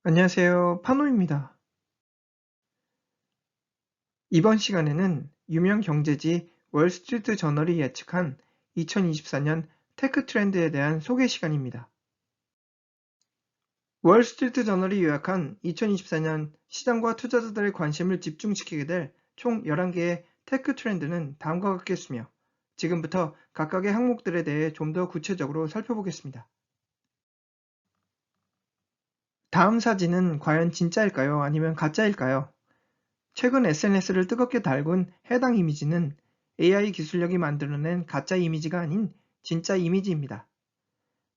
안녕하세요. 파노입니다. 이번 시간에는 유명 경제지 월스트리트 저널이 예측한 2024년 테크 트렌드에 대한 소개 시간입니다. 월스트리트 저널이 요약한 2024년 시장과 투자자들의 관심을 집중시키게 될 총 11개의 테크 트렌드는 다음과 같겠으며, 지금부터 각각의 항목들에 대해 좀 더 구체적으로 살펴보겠습니다. 다음 사진은 과연 진짜일까요? 아니면 가짜일까요? 최근 SNS를 뜨겁게 달군 해당 이미지는 AI 기술력이 만들어낸 가짜 이미지가 아닌 진짜 이미지입니다.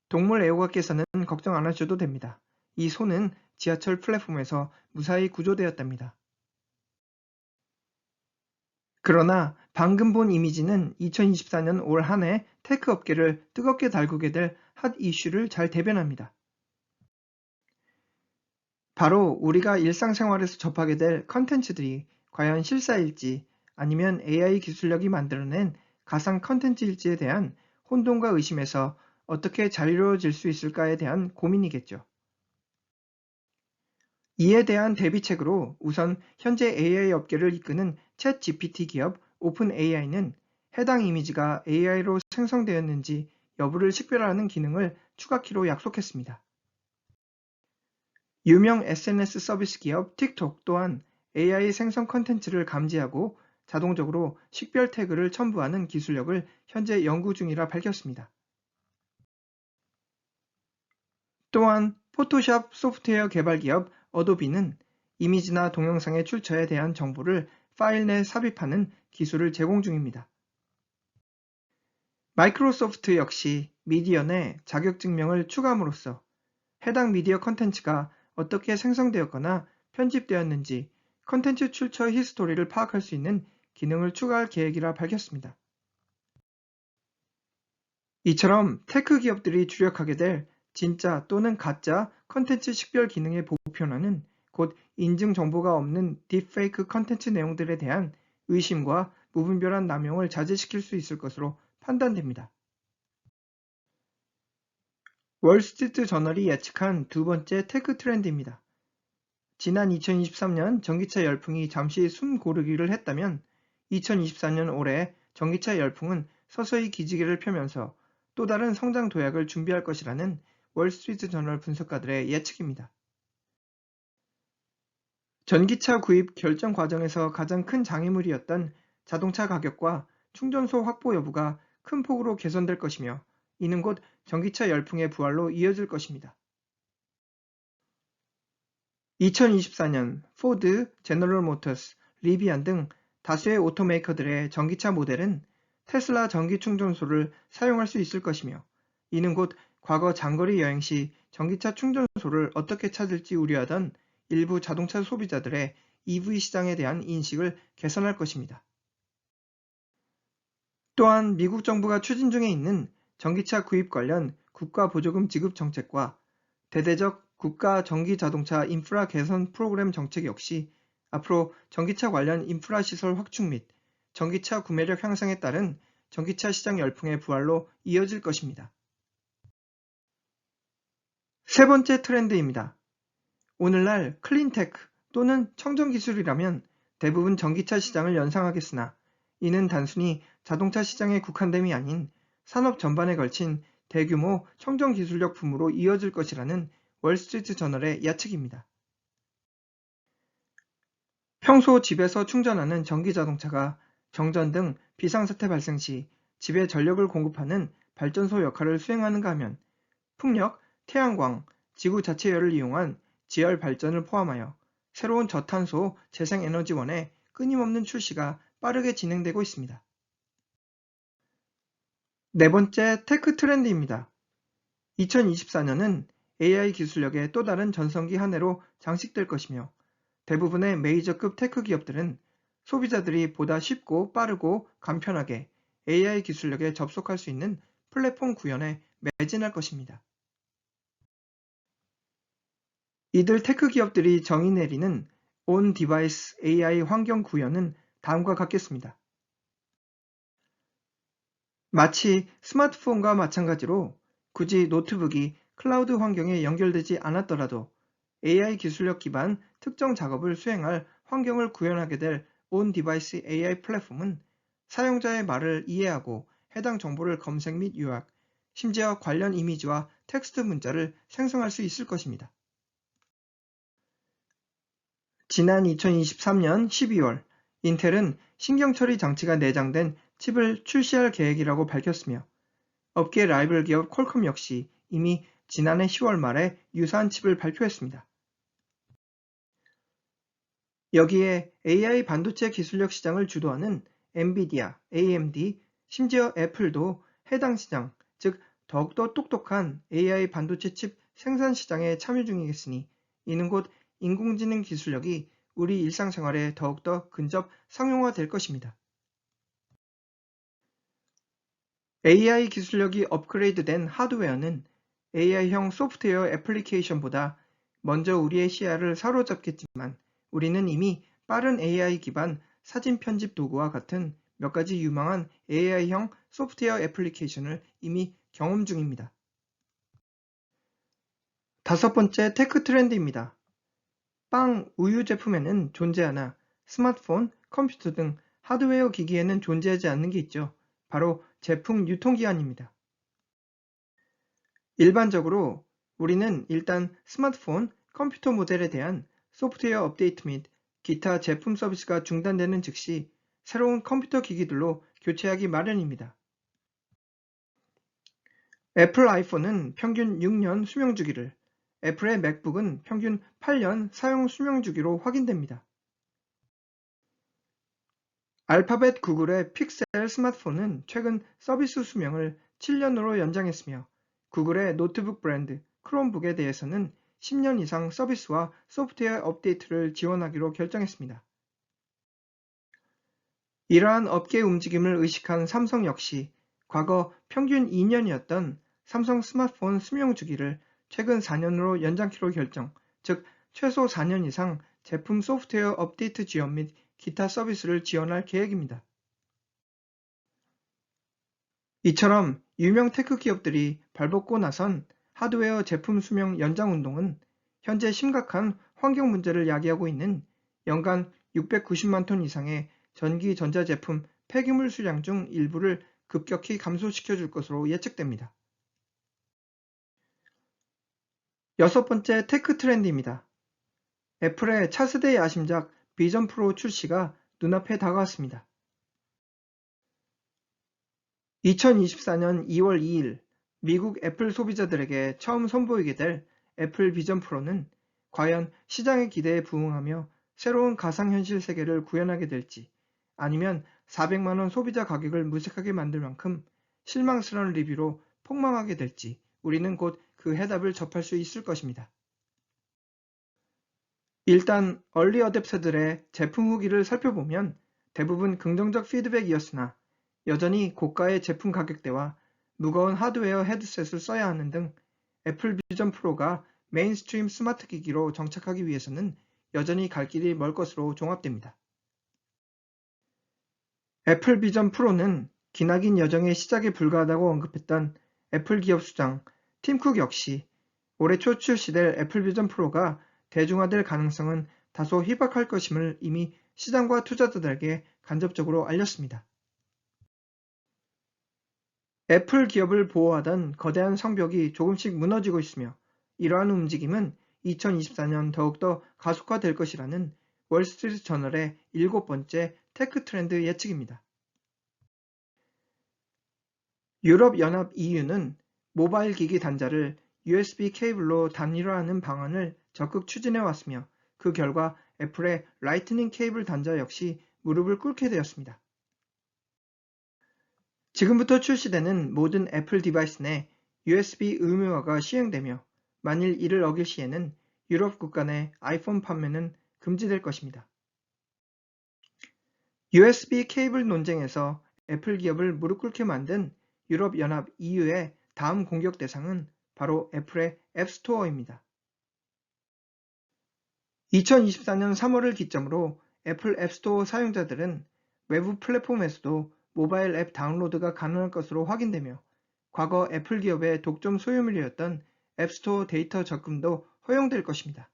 동물 애호가께서는 걱정 안 하셔도 됩니다. 이 소는 지하철 플랫폼에서 무사히 구조되었답니다. 그러나 방금 본 이미지는 2024년 올 한 해 테크 업계를 뜨겁게 달구게 될 핫 이슈를 잘 대변합니다. 바로 우리가 일상생활에서 접하게 될 컨텐츠들이 과연 실사일지, 아니면 AI 기술력이 만들어낸 가상 컨텐츠일지에 대한 혼돈과 의심에서 어떻게 자유로워질 수 있을까에 대한 고민이겠죠. 이에 대한 대비책으로 우선 현재 AI 업계를 이끄는 챗 GPT 기업 오픈 AI는 해당 이미지가 AI로 생성되었는지 여부를 식별하는 기능을 추가키로 약속했습니다. 유명 SNS 서비스 기업 틱톡 또한 AI 생성 컨텐츠를 감지하고 자동적으로 식별 태그를 첨부하는 기술력을 현재 연구 중이라 밝혔습니다. 또한 포토샵 소프트웨어 개발 기업 어도비는 이미지나 동영상의 출처에 대한 정보를 파일 내 삽입하는 기술을 제공 중입니다. 마이크로소프트 역시 미디어 내 자격증명을 추가함으로써 해당 미디어 컨텐츠가 어떻게 생성되었거나 편집되었는지 컨텐츠 출처 히스토리를 파악할 수 있는 기능을 추가할 계획이라 밝혔습니다. 이처럼 테크 기업들이 주력하게 될 진짜 또는 가짜 컨텐츠 식별 기능의 보편화는 곧 인증 정보가 없는 딥페이크 컨텐츠 내용들에 대한 의심과 무분별한 남용을 자제시킬 수 있을 것으로 판단됩니다. 월스트리트 저널이 예측한 두 번째 테크 트렌드입니다. 지난 2023년 전기차 열풍이 잠시 숨 고르기를 했다면 2024년 올해 전기차 열풍은 서서히 기지개를 펴면서 또 다른 성장 도약을 준비할 것이라는 월스트리트 저널 분석가들의 예측입니다. 전기차 구입 결정 과정에서 가장 큰 장애물이었던 자동차 가격과 충전소 확보 여부가 큰 폭으로 개선될 것이며, 이는 곧 전기차 열풍의 부활로 이어질 것입니다. 2024년 포드, 제너럴 모터스, 리비안 등 다수의 오토메이커들의 전기차 모델은 테슬라 전기 충전소를 사용할 수 있을 것이며, 이는 곧 과거 장거리 여행 시 전기차 충전소를 어떻게 찾을지 우려하던 일부 자동차 소비자들의 EV 시장에 대한 인식을 개선할 것입니다. 또한 미국 정부가 추진 중에 있는 전기차 구입 관련 국가 보조금 지급 정책과 대대적 국가 전기자동차 인프라 개선 프로그램 정책 역시 앞으로 전기차 관련 인프라 시설 확충 및 전기차 구매력 향상에 따른 전기차 시장 열풍의 부활로 이어질 것입니다. 세 번째 트렌드입니다. 오늘날 클린테크 또는 청정기술이라면 대부분 전기차 시장을 연상하겠으나, 이는 단순히 자동차 시장의 국한됨이 아닌 산업 전반에 걸친 대규모 청정기술력 붐으로 이어질 것이라는 월스트리트 저널의 예측입니다. 평소 집에서 충전하는 전기자동차가 정전 등 비상사태 발생 시 집에 전력을 공급하는 발전소 역할을 수행하는가 하면 풍력, 태양광, 지구 자체열을 이용한 지열 발전을 포함하여 새로운 저탄소 재생에너지원의 끊임없는 출시가 빠르게 진행되고 있습니다. 네 번째 테크 트렌드입니다. 2024년은 AI 기술력의 또 다른 전성기 한 해로 장식될 것이며, 대부분의 메이저급 테크 기업들은 소비자들이 보다 쉽고 빠르고 간편하게 AI 기술력에 접속할 수 있는 플랫폼 구현에 매진할 것입니다. 이들 테크 기업들이 정의 내리는 온 디바이스 AI 환경 구현은 다음과 같겠습니다. 마치 스마트폰과 마찬가지로 굳이 노트북이 클라우드 환경에 연결되지 않았더라도 AI 기술력 기반 특정 작업을 수행할 환경을 구현하게 될 온-디바이스 AI 플랫폼은 사용자의 말을 이해하고 해당 정보를 검색 및 요약, 심지어 관련 이미지와 텍스트 문자를 생성할 수 있을 것입니다. 지난 2023년 12월, 인텔은 신경처리 장치가 내장된 칩을 출시할 계획이라고 밝혔으며 업계 라이벌 기업 퀄컴 역시 이미 지난해 10월 말에 유사한 칩을 발표했습니다. 여기에 AI 반도체 기술력 시장을 주도하는 엔비디아, AMD, 심지어 애플도 해당 시장, 즉 더욱더 똑똑한 AI 반도체 칩 생산 시장에 참여 중이겠으니 이는 곧 인공지능 기술력이 우리 일상생활에 더욱더 근접 상용화될 것입니다. AI 기술력이 업그레이드된 하드웨어는 AI형 소프트웨어 애플리케이션보다 먼저 우리의 시야를 사로잡겠지만 우리는 이미 빠른 AI 기반 사진 편집 도구와 같은 몇 가지 유망한 AI형 소프트웨어 애플리케이션을 이미 경험 중입니다. 다섯 번째 테크 트렌드입니다. 빵, 우유 제품에는 존재하나 스마트폰, 컴퓨터 등 하드웨어 기기에는 존재하지 않는 게 있죠. 바로 제품 유통기한입니다. 일반적으로 우리는 일단 스마트폰, 컴퓨터 모델에 대한 소프트웨어 업데이트 및 기타 제품 서비스가 중단되는 즉시 새로운 컴퓨터 기기들로 교체하기 마련입니다. 애플 아이폰은 평균 6년 수명주기를, 애플의 맥북은 평균 8년 사용 수명주기로 확인됩니다. 알파벳 구글의 픽셀 스마트폰은 최근 서비스 수명을 7년으로 연장했으며 구글의 노트북 브랜드 크롬북에 대해서는 10년 이상 서비스와 소프트웨어 업데이트를 지원하기로 결정했습니다. 이러한 업계 움직임을 의식한 삼성 역시 과거 평균 2년이었던 삼성 스마트폰 수명 주기를 최근 4년으로 연장키로 결정, 즉 최소 4년 이상 제품 소프트웨어 업데이트 지원 및 기타 서비스를 지원할 계획입니다. 이처럼 유명 테크 기업들이 발벗고 나선 하드웨어 제품 수명 연장 운동은 현재 심각한 환경 문제를 야기하고 있는 연간 690만 톤 이상의 전기 전자제품 폐기물 수량 중 일부를 급격히 감소시켜 줄 것으로 예측됩니다. 여섯 번째 테크 트렌드입니다. 애플의 차세대 야심작 비전 프로 출시가 눈앞에 다가왔습니다. 2024년 2월 2일 미국 애플 소비자들에게 처음 선보이게 될 애플 비전 프로는 과연 시장의 기대에 부응하며 새로운 가상현실 세계를 구현하게 될지 아니면 400만 원 소비자 가격을 무색하게 만들 만큼 실망스러운 리뷰로 폭망하게 될지 우리는 곧 그 해답을 접할 수 있을 것입니다. 일단 얼리 어댑터들의 제품 후기를 살펴보면 대부분 긍정적 피드백이었으나 여전히 고가의 제품 가격대와 무거운 하드웨어 헤드셋을 써야 하는 등 애플 비전 프로가 메인스트림 스마트 기기로 정착하기 위해서는 여전히 갈 길이 멀 것으로 종합됩니다. 애플 비전 프로는 기나긴 여정의 시작에 불과하다고 언급했던 애플 기업 수장 팀 쿡 역시 올해 초 출시될 애플 비전 프로가 대중화될 가능성은 다소 희박할 것임을 이미 시장과 투자자들에게 간접적으로 알렸습니다. 애플 기업을 보호하던 거대한 성벽이 조금씩 무너지고 있으며 이러한 움직임은 2024년 더욱더 가속화될 것이라는 월스트리트 저널의 7번째 테크 트렌드 예측입니다. 유럽연합 EU는 모바일 기기 단자를 USB 케이블로 단일화하는 방안을 적극 추진해 왔으며 그 결과 애플의 라이트닝 케이블 단자 역시 무릎을 꿇게 되었습니다. 지금부터 출시되는 모든 애플 디바이스 내 USB 의무화가 시행되며 만일 이를 어길 시에는 유럽 국가 내 아이폰 판매는 금지될 것입니다. USB 케이블 논쟁에서 애플 기업을 무릎 꿇게 만든 유럽연합 EU의 다음 공격 대상은 바로 애플의 앱스토어입니다. 2024년 3월을 기점으로 애플 앱스토어 사용자들은 외부 플랫폼에서도 모바일 앱 다운로드가 가능할 것으로 확인되며 과거 애플 기업의 독점 소유물이었던 앱스토어 데이터 적금도 허용될 것입니다.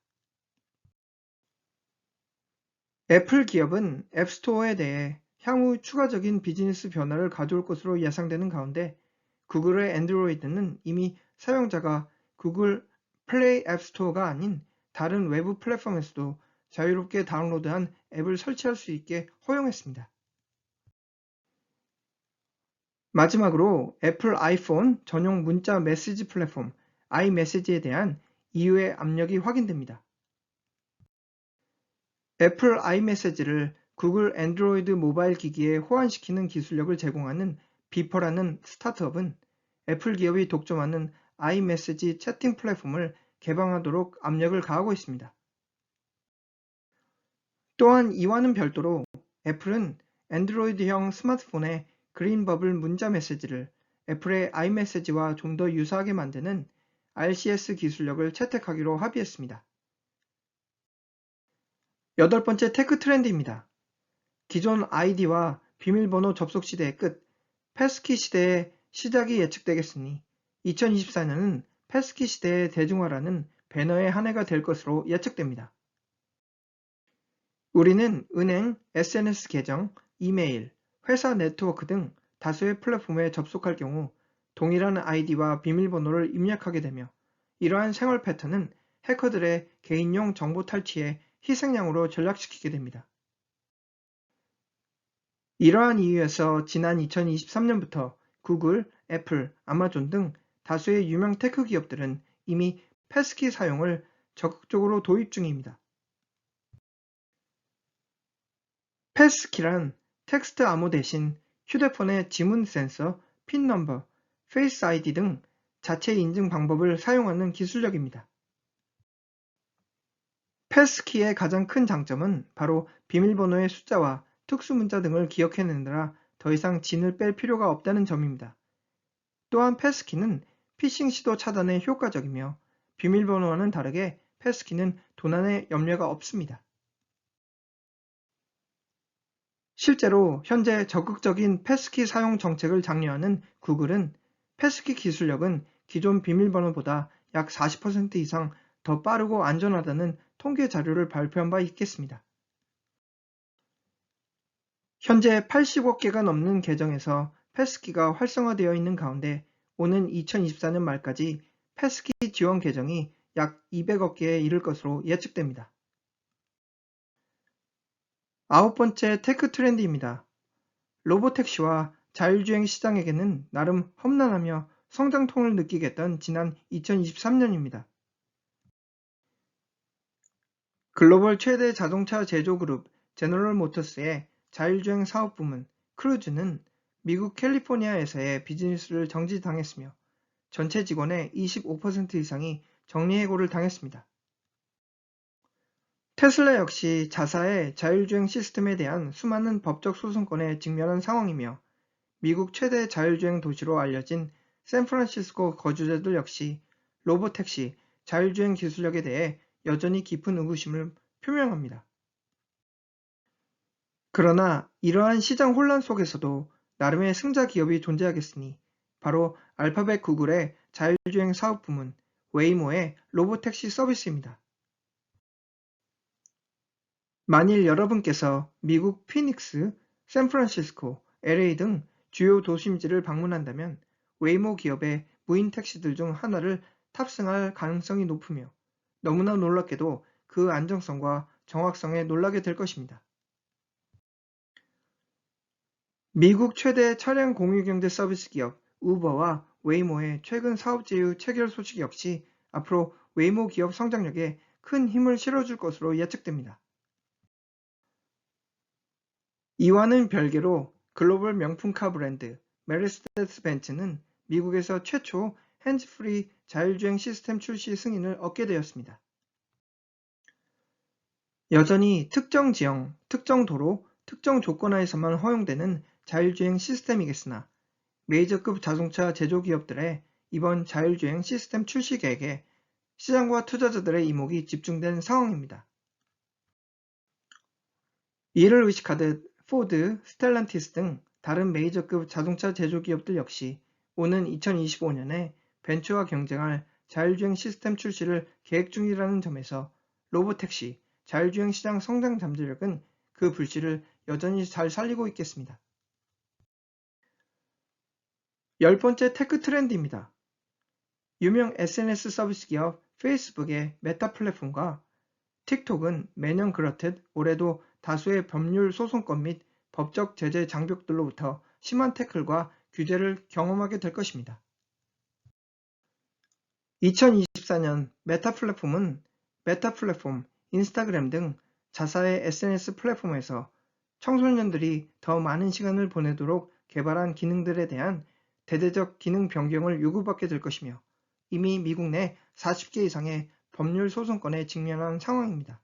애플 기업은 앱스토어에 대해 향후 추가적인 비즈니스 변화를 가져올 것으로 예상되는 가운데 구글의 안드로이드는 이미 사용자가 구글 플레이 앱스토어가 아닌 다른 외부 플랫폼에서도 자유롭게 다운로드한 앱을 설치할 수 있게 허용했습니다. 마지막으로 애플 아이폰 전용 문자 메시지 플랫폼 아이메시지에 대한 EU의 압력이 확인됩니다. 애플 아이메시지를 구글 안드로이드 모바일 기기에 호환시키는 기술력을 제공하는 비퍼라는 스타트업은 애플 기업이 독점하는 아이메시지 채팅 플랫폼을 개방하도록 압력을 가하고 있습니다. 또한 이와는 별도로 애플은 안드로이드형 스마트폰에 그린버블 문자 메시지를 애플의 아이메시지와 좀 더 유사하게 만드는 RCS 기술력을 채택하기로 합의했습니다. 여덟 번째 테크 트렌드입니다. 기존 아이디와 비밀번호 접속 시대의 끝, 패스키 시대의 시작이 예측되겠으니 2024년은 패스키 시대의 대중화라는 배너의 한 해가 될 것으로 예측됩니다. 우리는 은행, SNS 계정, 이메일, 회사 네트워크 등 다수의 플랫폼에 접속할 경우 동일한 아이디와 비밀번호를 입력하게 되며 이러한 생활 패턴은 해커들의 개인용 정보 탈취의 희생양으로 전락시키게 됩니다. 이러한 이유에서 지난 2023년부터 구글, 애플, 아마존 등 다수의 유명 테크 기업들은 이미 패스키 사용을 적극적으로 도입 중입니다. 패스키란 텍스트 암호 대신 휴대폰의 지문 센서, 핀 넘버, 페이스 아이디 등 자체 인증 방법을 사용하는 기술력입니다. 패스키의 가장 큰 장점은 바로 비밀번호의 숫자와 특수 문자 등을 기억해내느라 더 이상 진을 뺄 필요가 없다는 점입니다. 또한 패스키는 피싱 시도 차단에 효과적이며 비밀번호와는 다르게 패스키는 도난의 염려가 없습니다. 실제로 현재 적극적인 패스키 사용 정책을 장려하는 구글은 패스키 기술력은 기존 비밀번호보다 약 40% 이상 더 빠르고 안전하다는 통계 자료를 발표한 바 있겠습니다. 현재 80억 개가 넘는 계정에서 패스키가 활성화되어 있는 가운데 오는 2024년 말까지 패스키 지원 계정이 약 200억 개에 이를 것으로 예측됩니다. 아홉 번째 테크 트렌드입니다. 로보택시와 자율주행 시장에게는 나름 험난하며 성장통을 느끼게 했던 지난 2023년입니다. 글로벌 최대 자동차 제조그룹 제너럴 모터스의 자율주행 사업 부문 크루즈는 미국 캘리포니아에서의 비즈니스를 정지당했으며 전체 직원의 25% 이상이 정리해고를 당했습니다. 테슬라 역시 자사의 자율주행 시스템에 대한 수많은 법적 소송권에 직면한 상황이며 미국 최대 자율주행 도시로 알려진 샌프란시스코 거주자들 역시 로보택시, 자율주행 기술력에 대해 여전히 깊은 의구심을 표명합니다. 그러나 이러한 시장 혼란 속에서도 나름의 승자 기업이 존재하겠으니 바로 알파벳 구글의 자율주행 사업 부문 웨이모의 로보택시 서비스입니다. 만일 여러분께서 미국 피닉스, 샌프란시스코, LA 등 주요 도심지를 방문한다면 웨이모 기업의 무인 택시들 중 하나를 탑승할 가능성이 높으며 너무나 놀랍게도 그 안정성과 정확성에 놀라게 될 것입니다. 미국 최대 차량 공유경제 서비스 기업 우버와 웨이모의 최근 사업 제휴 체결 소식 역시 앞으로 웨이모 기업 성장력에 큰 힘을 실어줄 것으로 예측됩니다. 이와는 별개로 글로벌 명품카 브랜드 메르세데스 벤츠는 미국에서 최초 핸즈프리 자율주행 시스템 출시 승인을 얻게 되었습니다. 여전히 특정 지형, 특정 도로, 특정 조건하에서만 허용되는 자율주행 시스템이겠으나 메이저급 자동차 제조기업들의 이번 자율주행 시스템 출시 계획에 시장과 투자자들의 이목이 집중된 상황입니다. 이를 의식하듯 포드, 스텔란티스 등 다른 메이저급 자동차 제조기업들 역시 오는 2025년에 벤츠와 경쟁할 자율주행 시스템 출시를 계획 중이라는 점에서 로보택시, 자율주행 시장 성장 잠재력은 그 불씨를 여전히 잘 살리고 있겠습니다. 10번째 테크 트렌드입니다. 유명 SNS 서비스 기업 페이스북의 메타 플랫폼과 틱톡은 매년 그렇듯 올해도 다수의 법률 소송건 및 법적 제재 장벽들로부터 심한 태클과 규제를 경험하게 될 것입니다. 2024년 메타 플랫폼은 메타 플랫폼, 인스타그램 등 자사의 SNS 플랫폼에서 청소년들이 더 많은 시간을 보내도록 개발한 기능들에 대한 대대적 기능 변경을 요구받게 될 것이며 이미 미국 내 40개 이상의 법률 소송건에 직면한 상황입니다.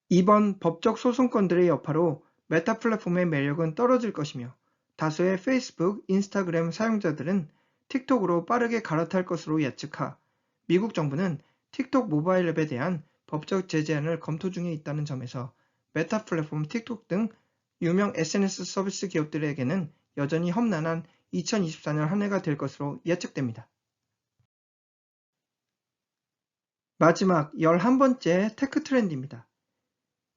이번 법적 소송건들의 여파로 메타 플랫폼의 매력은 떨어질 것이며 다수의 페이스북, 인스타그램 사용자들은 틱톡으로 빠르게 갈아탈 것으로 예측하 미국 정부는 틱톡 모바일 앱에 대한 법적 제재안을 검토 중에 있다는 점에서 메타 플랫폼 틱톡 등 유명 SNS 서비스 기업들에게는 여전히 험난한 2024년 한 해가 될 것으로 예측됩니다. 마지막 11번째 테크 트렌드입니다.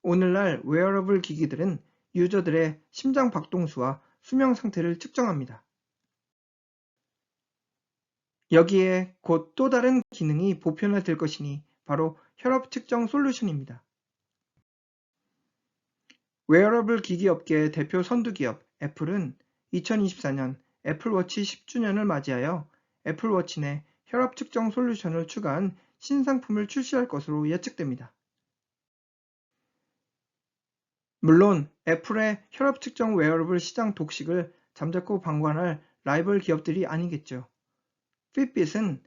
오늘날 웨어러블 기기들은 유저들의 심장 박동수와 수명 상태를 측정합니다. 여기에 곧 또 다른 기능이 보편화될 것이니 바로 혈압 측정 솔루션입니다. 웨어러블 기기 업계의 대표 선두기업 애플은 2024년 애플워치 10주년을 맞이하여 애플워치 내 혈압 측정 솔루션을 추가한 신상품을 출시할 것으로 예측됩니다. 물론 애플의 혈압 측정 웨어러블 시장 독식을 잠재코 방관할 라이벌 기업들이 아니겠죠. 핏빗은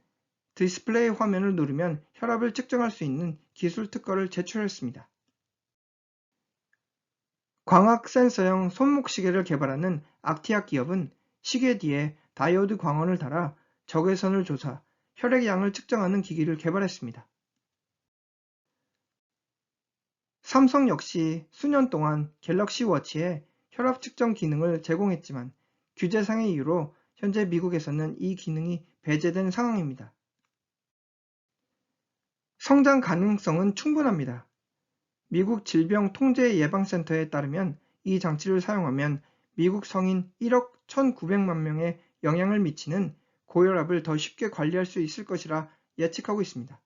디스플레이 화면을 누르면 혈압을 측정할 수 있는 기술 특허를 제출했습니다. 광학 센서형 손목 시계를 개발하는 악티악 기업은 시계 뒤에 다이오드 광원을 달아 적외선을 조사, 혈액양을 측정하는 기기를 개발했습니다. 삼성 역시 수년 동안 갤럭시 워치에 혈압 측정 기능을 제공했지만 규제상의 이유로 현재 미국에서는 이 기능이 배제된 상황입니다. 성장 가능성은 충분합니다. 미국 질병통제예방센터에 따르면 이 장치를 사용하면 미국 성인 1억 1,900만 명에 영향을 미치는 고혈압을 더 쉽게 관리할 수 있을 것이라 예측하고 있습니다.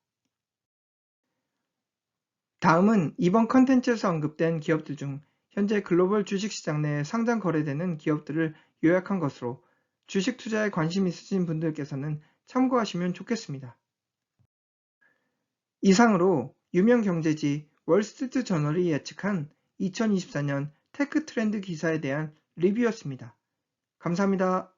다음은 이번 컨텐츠에서 언급된 기업들 중 현재 글로벌 주식시장 내에 상장 거래되는 기업들을 요약한 것으로 주식 투자에 관심 있으신 분들께서는 참고하시면 좋겠습니다. 이상으로 유명 경제지 월스트리트 저널이 예측한 2024년 테크 트렌드 기사에 대한 리뷰였습니다. 감사합니다.